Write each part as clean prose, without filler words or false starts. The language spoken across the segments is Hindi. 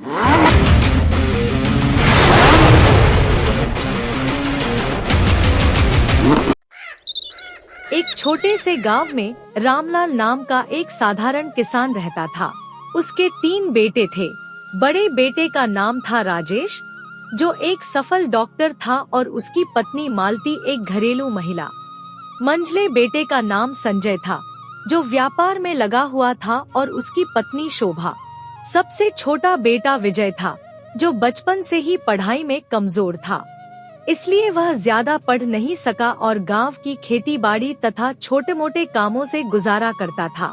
एक छोटे से गांव में रामलाल नाम का एक साधारण किसान रहता था। उसके 3 बेटे थे। बड़े बेटे का नाम था राजेश, जो एक सफल डॉक्टर था और उसकी पत्नी मालती एक घरेलू महिला। मंझले बेटे का नाम संजय था, जो व्यापार में लगा हुआ था, और उसकी पत्नी शोभा। सबसे छोटा बेटा विजय था, जो बचपन से ही पढ़ाई में कमजोर था, इसलिए वह ज्यादा पढ़ नहीं सका और गांव की खेती बाड़ी तथा छोटे मोटे कामों से गुजारा करता था।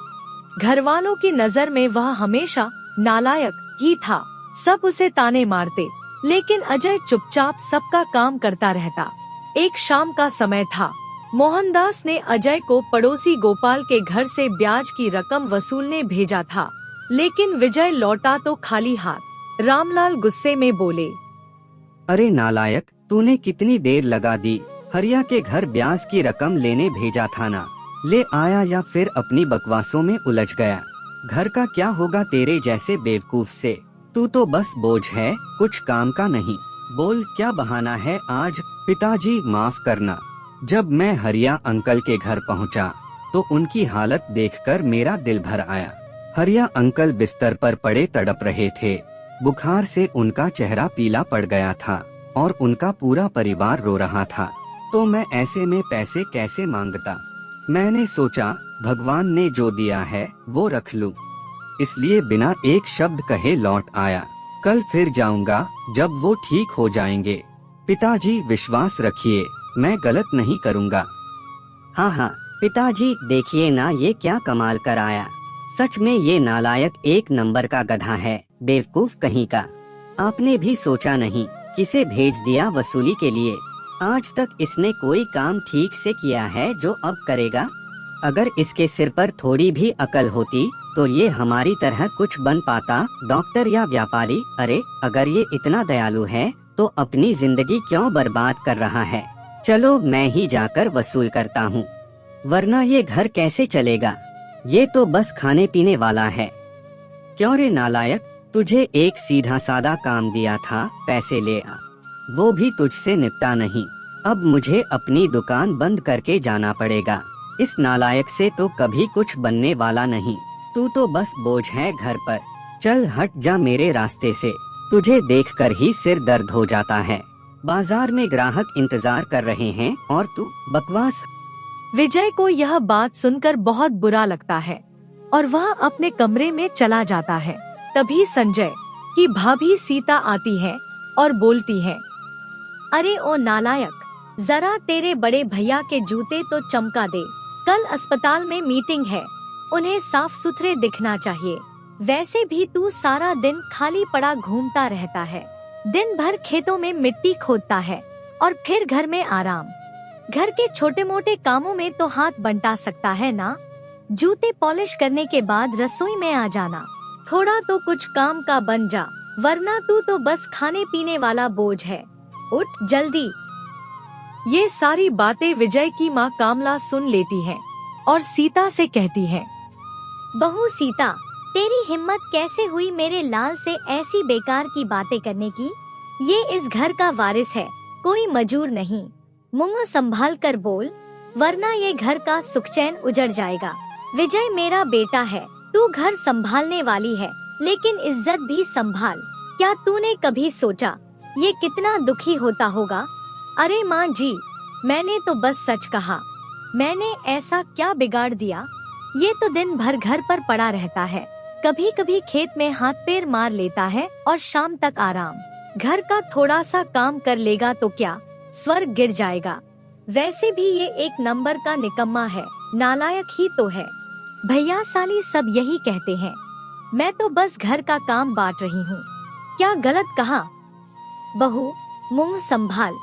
घर वालों की नजर में वह हमेशा नालायक ही था। सब उसे ताने मारते, लेकिन अजय चुपचाप सबका काम करता रहता। एक शाम का समय था। मोहनदास ने अजय को पड़ोसी गोपाल के घर से ब्याज की रकम वसूलने भेजा था, लेकिन विजय लौटा तो खाली हाथ। रामलाल गुस्से में बोले, अरे नालायक, तूने कितनी देर लगा दी? हरिया के घर ब्याज की रकम लेने भेजा था ना, ले आया या फिर अपनी बकवासों में उलझ गया? घर का क्या होगा तेरे जैसे बेवकूफ से? तू तो बस बोझ है, कुछ काम का नहीं। बोल, क्या बहाना है आज? पिताजी माफ करना। जब मैं हरिया अंकल के घर पहुंचा, तो उनकी हालत देखकर मेरा दिल भर आया। हरिया अंकल बिस्तर पर पड़े तड़प रहे थे। बुखार से उनका चेहरा पीला पड़ गया था और उनका पूरा परिवार रो रहा था। तो मैं ऐसे में पैसे कैसे मांगता? मैंने सोचा भगवान ने जो दिया है वो रख लूं, इसलिए बिना एक शब्द कहे लौट आया। कल फिर जाऊंगा जब वो ठीक हो जाएंगे। पिताजी विश्वास रखिए, मैं गलत नहीं करूंगा। हाँ हाँ पिताजी, देखिए ना ये क्या कमाल कर आया। सच में ये नालायक एक नंबर का गधा है, बेवकूफ कहीं का। आपने भी सोचा नहीं, किसे भेज दिया वसूली के लिए? आज तक इसने कोई काम ठीक से किया है जो अब करेगा? अगर इसके सिर पर थोड़ी भी अकल होती तो ये हमारी तरह कुछ बन पाता, डॉक्टर या व्यापारी। अरे अगर ये इतना दयालु है तो अपनी जिंदगी क्यों बर्बाद कर रहा है? चलो मैं ही जाकर वसूल करता हूँ, वरना ये घर कैसे चलेगा? ये तो बस खाने पीने वाला है। क्यों रे नालायक, तुझे एक सीधा सादा काम दिया था, पैसे ले आ, वो भी तुझसे निपटा नहीं। अब मुझे अपनी दुकान बंद करके जाना पड़ेगा। इस नालायक से तो कभी कुछ बनने वाला नहीं। तू तो बस बोझ है घर पर। चल हट जा मेरे रास्ते से, तुझे देखकर ही सिर दर्द हो जाता है। बाजार में ग्राहक इंतजार कर रहे हैं और तू बकवास। विजय को यह बात सुनकर बहुत बुरा लगता है और वह अपने कमरे में चला जाता है। तभी संजय की भाभी सीता आती है और बोलती है, अरे ओ नालायक, जरा तेरे बड़े भैया के जूते तो चमका दे। कल अस्पताल में मीटिंग है, उन्हें साफ सुथरे दिखना चाहिए। वैसे भी तू सारा दिन खाली पड़ा घूमता रहता है, दिन भर खेतों में मिट्टी खोदता है और फिर घर में आराम। घर के छोटे मोटे कामों में तो हाथ बंटा सकता है ना? जूते पॉलिश करने के बाद रसोई में आ जाना। थोड़ा तो कुछ काम का बन जा, वरना तू तो बस खाने पीने वाला बोझ है। उठ जल्दी। ये सारी बातें विजय की माँ कामला सुन लेती है और सीता से कहती है, बहू सीता, तेरी हिम्मत कैसे हुई मेरे लाल से ऐसी बेकार की बातें करने की? ये इस घर का वारिस है, कोई मजूर नहीं। मुंह संभाल कर बोल, वरना ये घर का सुख चैन उजड़ जाएगा। विजय मेरा बेटा है, तू घर संभालने वाली है, लेकिन इज्जत भी संभाल। क्या तूने कभी सोचा ये कितना दुखी होता होगा? अरे माँ जी, मैंने तो बस सच कहा। मैंने ऐसा क्या बिगाड़ दिया? ये तो दिन भर घर पर पड़ा रहता है, कभी कभी खेत में हाथ पैर मार लेता है और शाम तक आराम। घर का थोड़ा सा काम कर लेगा तो क्या स्वर्ग गिर जाएगा? वैसे भी ये एक नंबर का निकम्मा है, नालायक ही तो है। भैया साली सब यही कहते हैं, मैं तो बस घर का काम बांट रही हूँ। क्या गलत कहा? बहू मुंह संभाल,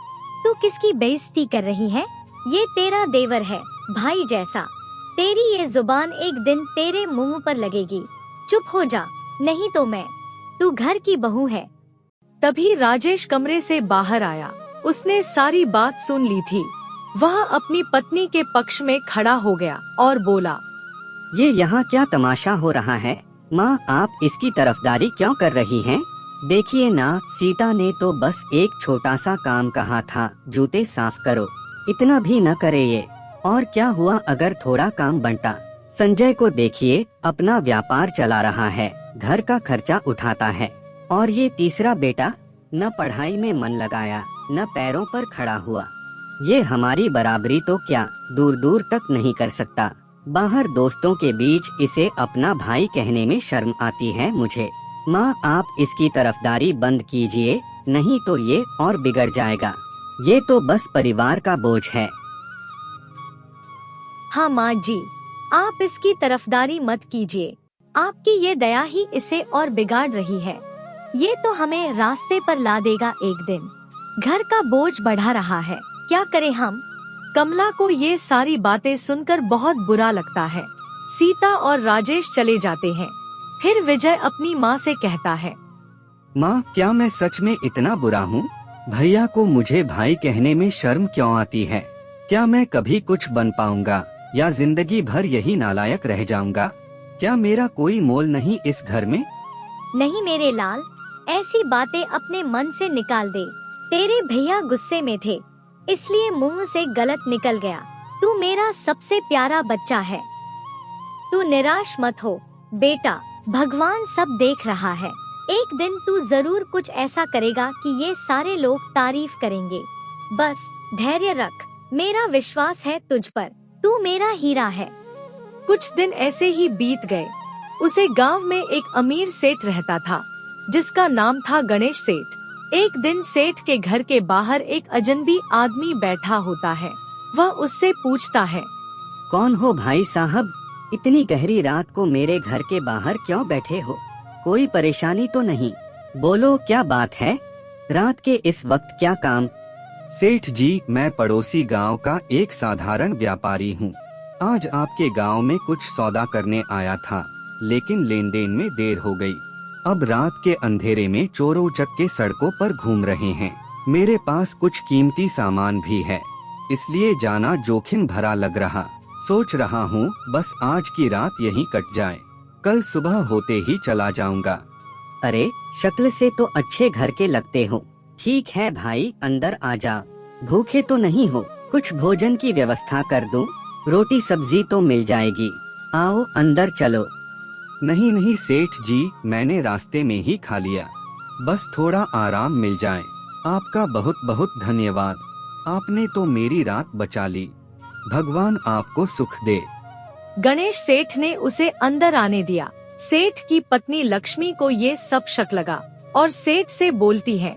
तू किसकी बेइज्जती कर रही है? ये तेरा देवर है, भाई जैसा। तेरी ये जुबान एक दिन तेरे मुंह पर लगेगी। चुप हो जा, नहीं तो मैं। तू घर की बहू है। तभी राजेश कमरे से बाहर आया। उसने सारी बात सुन ली थी। वह अपनी पत्नी के पक्ष में खड़ा हो गया और बोला, ये यहाँ क्या तमाशा हो रहा है? माँ, आप इसकी तरफदारी क्यों कर रही हैं? देखिए ना, सीता ने तो बस एक छोटा सा काम कहा था, जूते साफ करो। इतना भी न करे ये। और क्या हुआ अगर थोड़ा काम बनता? संजय को देखिए, अपना व्यापार चला रहा है, घर का खर्चा उठाता है। और ये तीसरा बेटा न पढ़ाई में मन लगाया, न पैरों पर खड़ा हुआ। ये हमारी बराबरी तो क्या, दूर दूर तक नहीं कर सकता। बाहर दोस्तों के बीच इसे अपना भाई कहने में शर्म आती है मुझे। माँ, आप इसकी तरफदारी बंद कीजिए, नहीं तो ये और बिगड़ जाएगा। ये तो बस परिवार का बोझ है। हाँ माँ जी, आप इसकी तरफदारी मत कीजिए। आपकी ये दया ही इसे और बिगाड़ रही है। ये तो हमें रास्ते पर ला देगा एक दिन। घर का बोझ बढ़ा रहा है, क्या करें हम? कमला को ये सारी बातें सुनकर बहुत बुरा लगता है। सीता और राजेश चले जाते हैं। फिर विजय अपनी माँ से कहता है, माँ, क्या मैं सच में इतना बुरा हूँ? भैया को मुझे भाई कहने में शर्म क्यों आती है? क्या मैं कभी कुछ बन पाऊंगा या जिंदगी भर यही नालायक रह जाऊंगा? क्या मेरा कोई मोल नहीं इस घर में? नहीं मेरे लाल, ऐसी बातें अपने मन से निकाल दे। तेरे भैया गुस्से में थे, इसलिए मुंह से गलत निकल गया। तू मेरा सबसे प्यारा बच्चा है। तू निराश मत हो बेटा, भगवान सब देख रहा है। एक दिन तू जरूर कुछ ऐसा करेगा कि ये सारे लोग तारीफ करेंगे। बस धैर्य रख, मेरा विश्वास है तुझ पर। तू मेरा हीरा है। कुछ दिन ऐसे ही बीत गए। उसे गांव में एक अमीर सेठ रहता था, जिसका नाम था गणेश सेठ। एक दिन सेठ के घर के बाहर एक अजनबी आदमी बैठा होता है। वह उससे पूछता है, कौन हो भाई साहब? इतनी गहरी रात को मेरे घर के बाहर क्यों बैठे हो? कोई परेशानी तो नहीं? बोलो, क्या बात है? रात के इस वक्त क्या काम? सेठ जी, मैं पड़ोसी गांव का एक साधारण व्यापारी हूँ। आज आपके गांव में कुछ सौदा करने आया था, लेकिन लेन देन में देर हो गई। अब रात के अंधेरे में चोरों उचक्के सड़कों पर घूम रहे हैं। मेरे पास कुछ कीमती सामान भी है, इसलिए जाना जोखिम भरा लग रहा। सोच रहा हूँ बस आज की रात यहीं कट जाए, कल सुबह होते ही चला जाऊंगा। अरे, शक्ल से तो अच्छे घर के लगते हो। ठीक है भाई, अंदर आ जा। भूखे तो नहीं हो? कुछ भोजन की व्यवस्था कर दूं? रोटी सब्जी तो मिल जाएगी। आओ अंदर चलो। नहीं नहीं सेठ जी, मैंने रास्ते में ही खा लिया। बस थोड़ा आराम मिल जाए। आपका बहुत बहुत धन्यवाद। आपने तो मेरी रात बचा ली। भगवान आपको सुख दे। गणेश सेठ ने उसे अंदर आने दिया। सेठ की पत्नी लक्ष्मी को ये सब शक लगा और सेठ से बोलती है,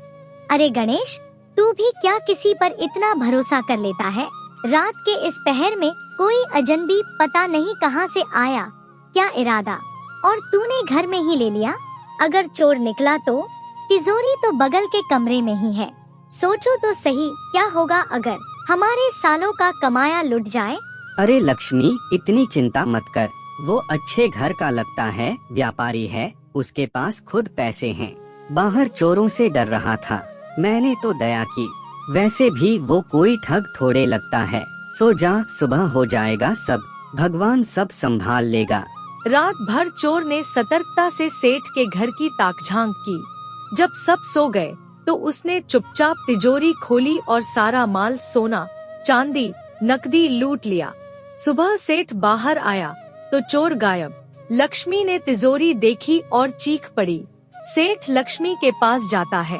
अरे गणेश, तू भी क्या किसी पर इतना भरोसा कर लेता है? रात के इस पहर में कोई अजनबी पता नहीं कहां से आया। क्या इरादा? और तूने घर में ही ले लिया? अगर चोर निकला तो? तिजोरी तो बगल के कमरे में ही है। सोचो तो सही, क्या होगा अगर हमारे सालों का कमाया लुट जाए? अरे लक्ष्मी, इतनी चिंता मत कर। वो अच्छे घर का लगता है, व्यापारी है, उसके पास खुद पैसे हैं। बाहर चोरों से डर रहा था, मैंने तो दया की। वैसे भी वो कोई ठग थोड़े लगता है। सो जा, सुबह हो जाएगा सब। भगवान सब संभाल लेगा। रात भर चोर ने सतर्कता से सेठ के घर की ताकझांक की। जब सब सो गए तो उसने चुपचाप तिजोरी खोली और सारा माल, सोना चांदी नकदी लूट लिया। सुबह सेठ बाहर आया तो चोर गायब। लक्ष्मी ने तिजोरी देखी और चीख पड़ी। सेठ लक्ष्मी के पास जाता है।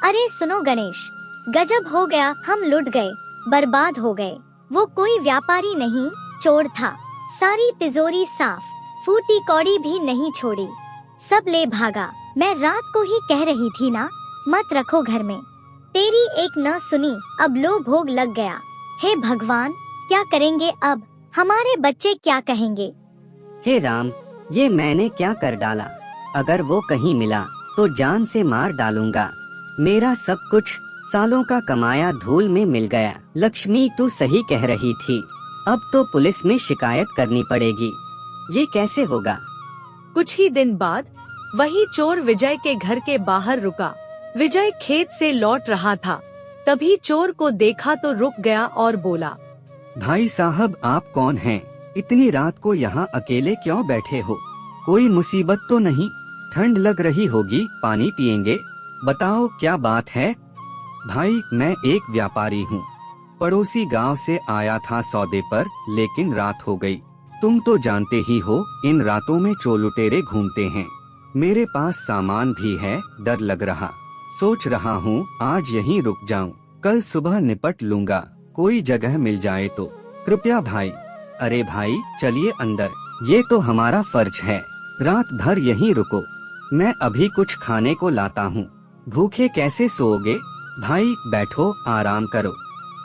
अरे सुनो गणेश, गजब हो गया, हम लुट गए, बर्बाद हो गए। वो कोई व्यापारी नहीं, चोर था। सारी तिजोरी साफ, फूटी कौड़ी भी नहीं छोड़ी, सब ले भागा। मैं रात को ही कह रही थी ना, मत रखो घर में। तेरी एक न सुनी, अब लो भोग लग गया। हे भगवान, क्या करेंगे अब? हमारे बच्चे क्या कहेंगे? हे राम, ये मैंने क्या कर डाला? अगर वो कहीं मिला तो जान से मार डालूंगा। मेरा सब कुछ सालों का कमाया धूल में मिल गया। लक्ष्मी, तू सही कह रही थी। अब तो पुलिस में शिकायत करनी पड़ेगी। ये कैसे होगा? कुछ ही दिन बाद वही चोर विजय के घर के बाहर रुका। विजय खेत से लौट रहा था, तभी चोर को देखा तो रुक गया और बोला, भाई साहब, आप कौन हैं? इतनी रात को यहाँ अकेले क्यों बैठे हो? कोई मुसीबत तो नहीं? ठंड लग रही होगी, पानी पिएंगे? बताओ क्या बात है? भाई मैं एक व्यापारी हूँ, पड़ोसी गांव से आया था सौदे पर, लेकिन रात हो गई। तुम तो जानते ही हो, इन रातों में चोर लुटेरे घूमते हैं। मेरे पास सामान भी है, डर लग रहा। सोच रहा हूँ आज यहीं रुक जाऊं, कल सुबह निपट लूंगा। कोई जगह मिल जाए तो कृपया भाई। अरे भाई चलिए अंदर, ये तो हमारा फर्ज है। रात भर यहीं रुको, मैं अभी कुछ खाने को लाता हूँ। भूखे कैसे सोओगे? भाई बैठो, आराम करो।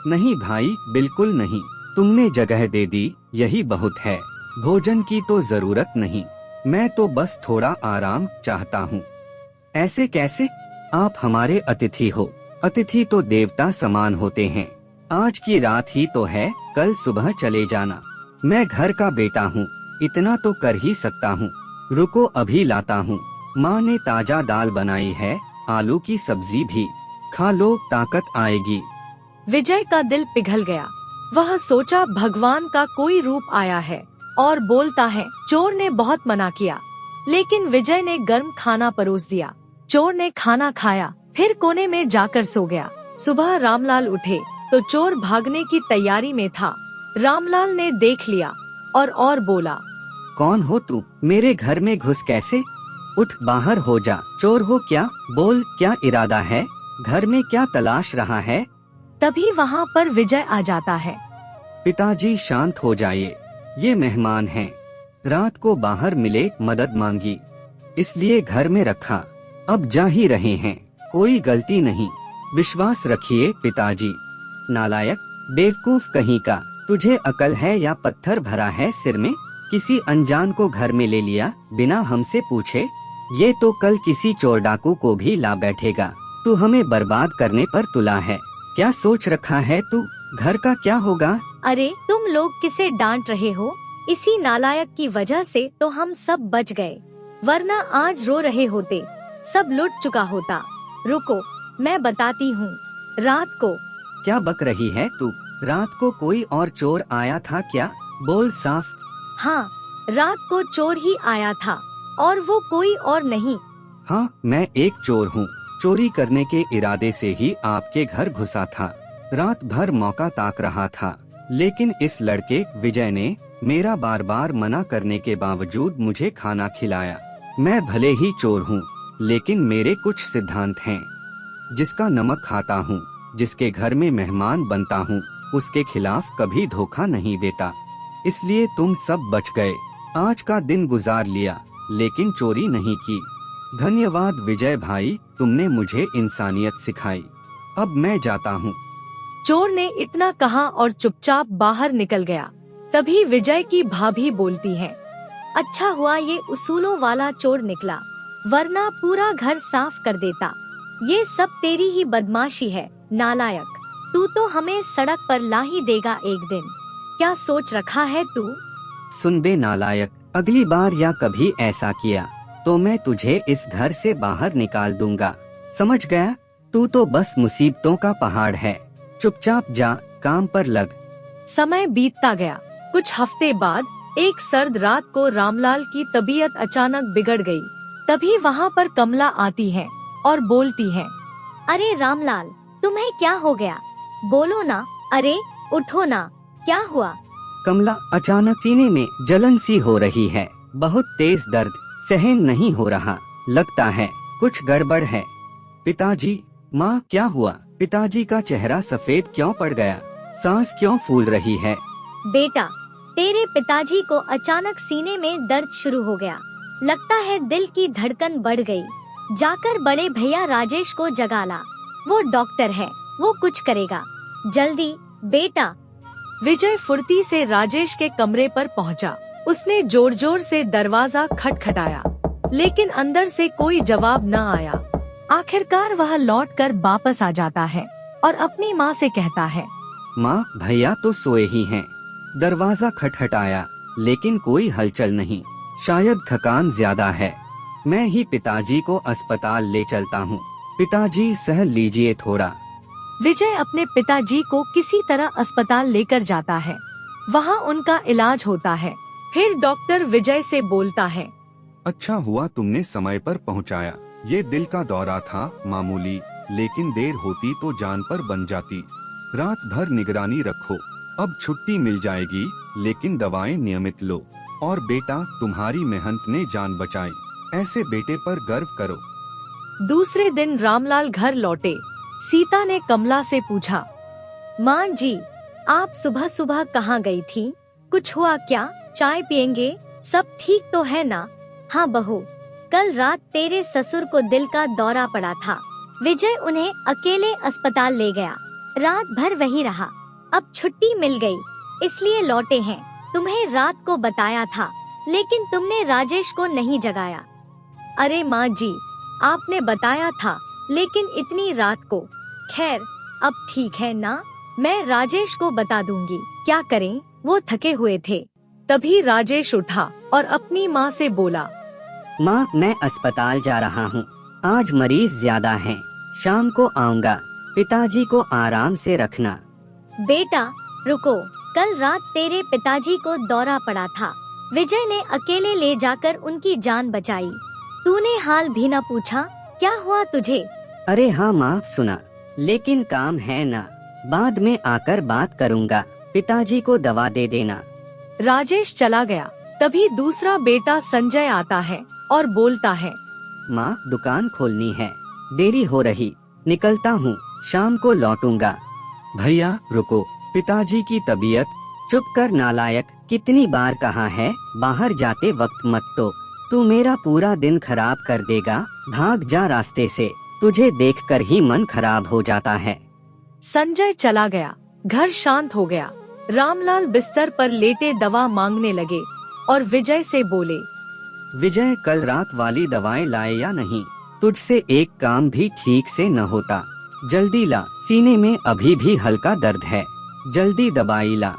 नहीं भाई, बिल्कुल नहीं, तुमने जगह दे दी, यही बहुत है। भोजन की तो जरूरत नहीं, मैं तो बस थोड़ा आराम चाहता हूँ। ऐसे कैसे? आप हमारे अतिथि हो, अतिथि तो देवता समान होते हैं। आज की रात ही तो है, कल सुबह चले जाना। मैं घर का बेटा हूँ, इतना तो कर ही सकता हूँ। रुको अभी लाता हूँ। माँ ने ताजा दाल बनाई है, आलू की सब्जी भी, खा लो, ताकत आएगी। विजय का दिल पिघल गया। वह सोचा भगवान का कोई रूप आया है और बोलता है। चोर ने बहुत मना किया, लेकिन विजय ने गर्म खाना परोस दिया। चोर ने खाना खाया, फिर कोने में जाकर सो गया। सुबह रामलाल उठे तो चोर भागने की तैयारी में था। रामलाल ने देख लिया और बोला, कौन हो तू? मेरे घर में घुस कैसे? उठ, बाहर हो जा। चोर हो क्या? बोल, क्या इरादा है? घर में क्या तलाश रहा है? तभी वहाँ पर विजय आ जाता है। पिताजी शांत हो जाइए, ये मेहमान हैं। रात को बाहर मिले, मदद मांगी, इसलिए घर में रखा। अब जा ही रहे हैं, कोई गलती नहीं, विश्वास रखिए पिताजी। नालायक, बेवकूफ कहीं का, तुझे अकल है या पत्थर भरा है सिर में? किसी अनजान को घर में ले लिया बिना हमसे पूछे। ये तो कल किसी चोर डाकू को भी ला बैठेगा। तू हमें बर्बाद करने पर तुला है। क्या सोच रखा है तू? घर का क्या होगा? अरे तुम लोग किसे डांट रहे हो? इसी नालायक की वजह से तो हम सब बच गए, वरना आज रो रहे होते, सब लुट चुका होता। रुको मैं बताती हूँ। रात को। क्या बक रही है तू? रात को कोई और चोर आया था क्या? बोल साफ। हाँ, रात को चोर ही आया था, और वो कोई और नहीं। हाँ, मैं एक चोर हूँ, चोरी करने के इरादे से ही आपके घर घुसा था। रात भर मौका ताक रहा था, लेकिन इस लड़के विजय ने मेरा बार बार मना करने के बावजूद मुझे खाना खिलाया। मैं भले ही चोर हूँ, लेकिन मेरे कुछ सिद्धांत हैं। जिसका नमक खाता हूँ, जिसके घर में मेहमान बनता हूँ, उसके खिलाफ कभी धोखा नहीं देता। इसलिए तुम सब बच गए। आज का दिन गुजार लिया, लेकिन चोरी नहीं की। धन्यवाद विजय भाई, तुमने मुझे इंसानियत सिखाई। अब मैं जाता हूँ। चोर ने इतना कहा और चुपचाप बाहर निकल गया। तभी विजय की भाभी बोलती है, अच्छा हुआ ये उसूलों वाला चोर निकला, वरना पूरा घर साफ कर देता। ये सब तेरी ही बदमाशी है नालायक। तू तो हमें सड़क पर ला ही देगा एक दिन। क्या सोच रखा है तू? सुन बे नालायक, अगली बार या कभी ऐसा किया तो मैं तुझे इस घर से बाहर निकाल दूंगा, समझ गया? तू तो बस मुसीबतों का पहाड़ है। चुपचाप जा, काम पर लग। समय बीतता गया। कुछ हफ्ते बाद एक सर्द रात को रामलाल की तबीयत अचानक बिगड़ गई। तभी वहाँ पर कमला आती है और बोलती है, अरे रामलाल, तुम्हें क्या हो गया? बोलो ना। अरे उठो ना, क्या हुआ? कमला, अचानक सीने में जलन सी हो रही है, बहुत तेज दर्द, सहन नहीं हो रहा, लगता है कुछ गड़बड़ है। पिताजी, माँ क्या हुआ? पिताजी का चेहरा सफेद क्यों पड़ गया? सांस क्यों फूल रही है? बेटा, तेरे पिताजी को अचानक सीने में दर्द शुरू हो गया, लगता है दिल की धड़कन बढ़ गई। जाकर बड़े भैया राजेश को जगा ला, वो डॉक्टर है, वो कुछ करेगा। जल्दी बेटा। विजय फुर्ती से राजेश के कमरे पर पहुंचा। उसने जोर जोर से दरवाजा खटखटाया, लेकिन अंदर से कोई जवाब न आया। आखिरकार वह लौटकर वापस आ जाता है और अपनी माँ से कहता है, माँ, भैया तो सोए ही हैं। दरवाजा खटखटाया, लेकिन कोई हलचल नहीं। शायद थकान ज्यादा है। मैं ही पिताजी को अस्पताल ले चलता हूँ। पिताजी सह लीजिए थोड़ा। विजय अपने पिताजी को किसी तरह अस्पताल लेकर जाता है। वहाँ उनका इलाज होता है। फिर डॉक्टर विजय से बोलता है, अच्छा हुआ तुमने समय पर पहुंचाया। ये दिल का दौरा था, मामूली, लेकिन देर होती तो जान पर बन जाती। रात भर निगरानी रखो। अब छुट्टी मिल जाएगी, लेकिन दवाएं नियमित लो। और बेटा, तुम्हारी मेहनत ने जान बचाई। ऐसे बेटे पर गर्व करो। दूसरे दिन रामलाल घर लौटे। सीता ने कमला से पूछा, माँ जी, आप सुबह सुबह कहाँ गई थी? कुछ हुआ क्या? चाय पियेंगे? सब ठीक तो है ना? हाँ बहू, कल रात तेरे ससुर को दिल का दौरा पड़ा था। विजय उन्हें अकेले अस्पताल ले गया। रात भर वही रहा। अब छुट्टी मिल गई, इसलिए लौटे हैं। तुम्हें रात को बताया था, लेकिन तुमने राजेश को नहीं जगाया। अरे माँ जी, आपने बताया था, लेकिन इतनी रात को। खैर, अब ठीक है ना, मैं राजेश को बता दूंगी। क्या करें, वो थके हुए थे। तभी राजेश उठा और अपनी माँ से बोला, माँ, मैं अस्पताल जा रहा हूँ। आज मरीज ज्यादा हैं। शाम को आऊँगा। पिताजी को आराम से रखना। बेटा रुको, कल रात तेरे पिताजी को दौरा पड़ा था। विजय ने अकेले ले जाकर उनकी जान बचाई। तूने हाल भी न पूछा, क्या हुआ तुझे? अरे हाँ माँ, सुना, लेकिन काम है ना, बाद में आकर बात करूँगा। पिताजी को दवा दे देना। राजेश चला गया। तभी दूसरा बेटा संजय आता है और बोलता है, माँ, दुकान खोलनी है, देरी हो रही, निकलता हूँ, शाम को लौटूंगा। भैया रुको, पिताजी की तबीयत। चुप कर नालायक, कितनी बार कहा है, बाहर जाते वक्त मत तो। तू मेरा पूरा दिन खराब कर देगा। भाग जा रास्ते से, तुझे देखकर ही मन खराब हो जाता है। संजय चला गया। घर शांत हो गया। रामलाल बिस्तर पर लेटे दवा मांगने लगे और विजय से बोले, विजय, कल रात वाली दवाएं लाए या नहीं? तुझसे एक काम भी ठीक से न होता। जल्दी ला, सीने में अभी भी हल्का दर्द है। जल्दी दवाई ला।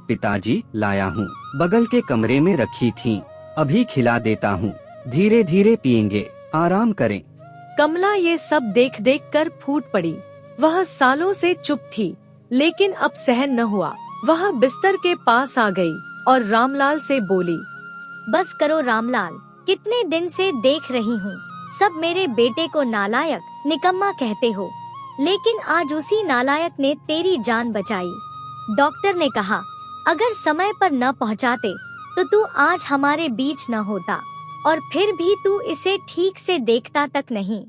पिताजी, लाया हूँ, बगल के कमरे में रखी थी, अभी खिला देता हूँ। धीरे धीरे पिएंगे, आराम करें। कमला ये सब देख देख कर फूट पड़ी। वह सालों से चुप थी, लेकिन अब सहन न हुआ। वह बिस्तर के पास आ गई और रामलाल से बोली, बस करो रामलाल, कितने दिन से देख रही हूँ, सब मेरे बेटे को नालायक, निकम्मा कहते हो, लेकिन आज उसी नालायक ने तेरी जान बचाई। डॉक्टर ने कहा, अगर समय पर न पहुँचाते तो तू आज हमारे बीच न होता, और फिर भी तू इसे ठीक से देखता तक नहीं।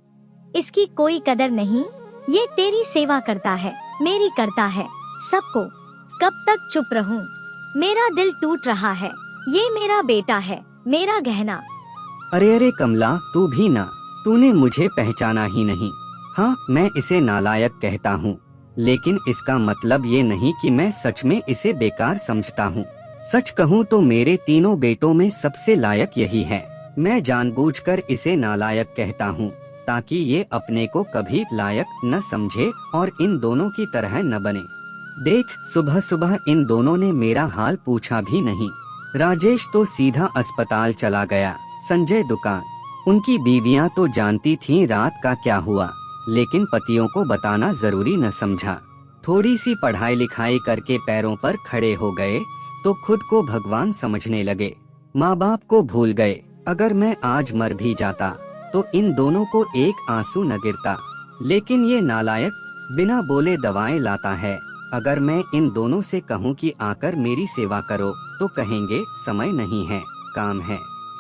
इसकी कोई कदर नहीं। ये तेरी सेवा करता है, मेरी करता है, सबको। कब तक चुप रहूं? मेरा दिल टूट रहा है। ये मेरा बेटा है, मेरा गहना। अरे अरे कमला, तू भी ना, तूने मुझे पहचाना ही नहीं। हाँ, मैं इसे नालायक कहता हूँ, लेकिन इसका मतलब ये नहीं कि मैं सच में इसे बेकार समझता हूँ। सच कहूँ तो मेरे तीनों बेटों में सबसे लायक यही है। मैं जानबूझकर इसे नालायक कहता हूँ, ताकि ये अपने को कभी लायक न समझे और इन दोनों की तरह न बने। देख, सुबह सुबह इन दोनों ने मेरा हाल पूछा भी नहीं। राजेश तो सीधा अस्पताल चला गया, संजय दुकान। उनकी बीवियां तो जानती थीं रात का क्या हुआ, लेकिन पतियों को बताना जरूरी न समझा। थोड़ी सी पढ़ाई लिखाई करके पैरों पर खड़े हो गए तो खुद को भगवान समझने लगे। माँ बाप को भूल गए। अगर मैं आज मर भी जाता तो इन दोनों को एक आंसू न गिरता। लेकिन ये नालायक बिना बोले दवाएं लाता है। अगर मैं इन दोनों से कहूँ कि आकर मेरी सेवा करो तो कहेंगे समय नहीं है, काम है।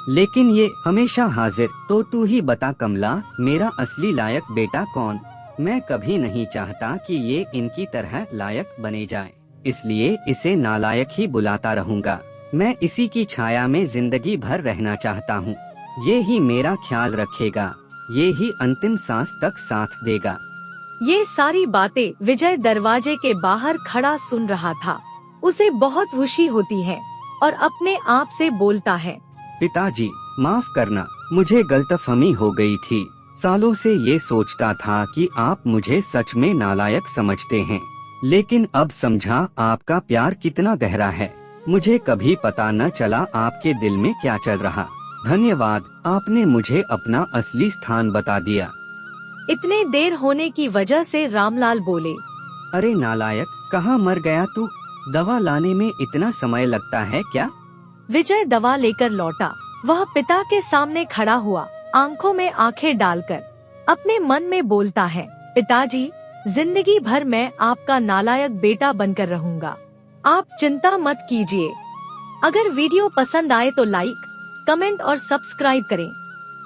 लेकिन ये हमेशा हाजिर। तो तू ही बता कमला, मेरा असली लायक बेटा कौन? मैं कभी नहीं चाहता कि ये इनकी तरह लायक बने जाए, इसलिए इसे नालायक ही बुलाता रहूंगा। मैं इसी की छाया में जिंदगी भर रहना चाहता हूँ। ये ही मेरा ख्याल रखेगा, ये ही अंतिम सांस तक साथ देगा। ये सारी बातें विजय दरवाजे के बाहर खड़ा सुन रहा था। उसे बहुत खुशी होती है और अपने आप से बोलता है, पिताजी, माफ करना, मुझे गलतफहमी हो गई थी। सालों से ये सोचता था कि आप मुझे सच में नालायक समझते हैं, लेकिन अब समझा आपका प्यार कितना गहरा है। मुझे कभी पता न चला आपके दिल में क्या चल रहा। धन्यवाद, आपने मुझे अपना असली स्थान बता दिया। इतने देर होने की वजह से रामलाल बोले, अरे नालायक, कहाँ मर गया तू? दवा लाने में इतना समय लगता है क्या? विजय दवा लेकर लौटा। वह पिता के सामने खड़ा हुआ, आंखों में आंखें डालकर अपने मन में बोलता है, पिताजी, जिंदगी भर मैं आपका नालायक बेटा बनकर रहूंगा। आप चिंता मत कीजिए। अगर वीडियो पसंद आए तो लाइक, कमेंट और सब्सक्राइब करें।